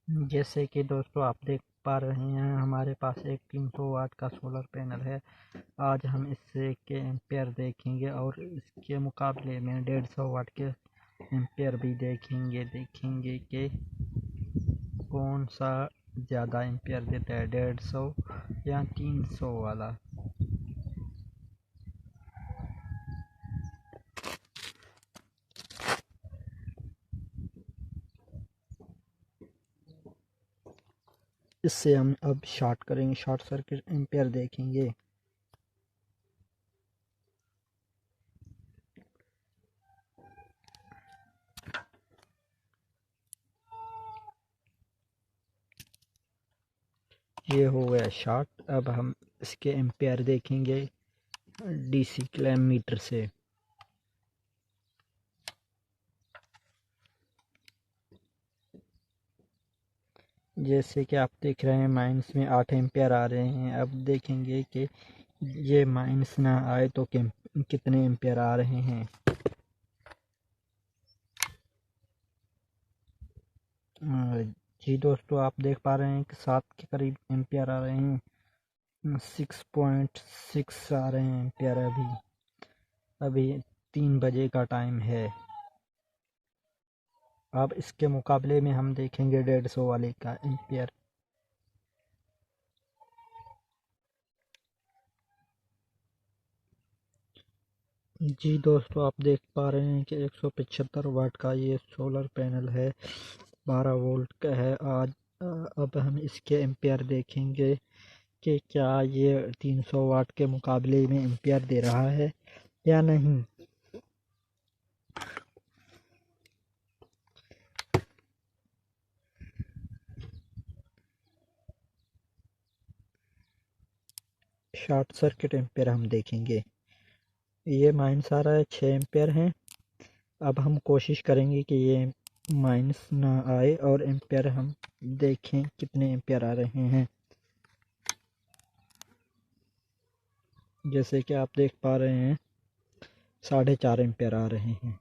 जैसे कि दोस्तों आप देख पा रहे हैं, हमारे पास एक 300 वाट का सोलर पैनल है। आज हम इससे के एम्पेयर देखेंगे और इसके मुकाबले में 150 वाट के एम्पेयर भी देखेंगे कि कौन सा ज़्यादा एम्पेयर देता है, 150 या 300 वाला। इससे हम अब शॉर्ट सर्किट एम्पेयर देखेंगे। ये हो गया शॉर्ट। अब हम इसके एम्पेयर देखेंगे डीसी क्लैम मीटर से। जैसे कि आप देख रहे हैं, माइनस में 8 एम्पेयर आ रहे हैं। अब देखेंगे कि ये माइनस ना आए तो कितने एम्पेयर आ रहे हैं। जी दोस्तों, आप देख पा रहे हैं कि 7 के करीब एम्पेयर आ रहे हैं। 6.6 आ रहे हैं एम्पेयर। अभी 3 बजे का टाइम है। अब इसके मुकाबले में हम देखेंगे 150 वाले का एम्पेयर। जी दोस्तों, आप देख पा रहे हैं कि 175 वाट का ये सोलर पैनल है, 12 वोल्ट का है। अब हम इसके एम्पेयर देखेंगे कि क्या ये 300 वाट के मुकाबले में एम्पेयर दे रहा है या नहीं। शॉर्ट सर्किट एम्पेयर हम देखेंगे। ये माइनस आ रहा है, 6 एम्पेयर हैं। अब हम कोशिश करेंगे कि ये माइनस ना आए और एम्पेयर हम देखें कितने एम्पेयर आ रहे हैं। जैसे कि आप देख पा रहे हैं, 4.5 एम्पेयर आ रहे हैं।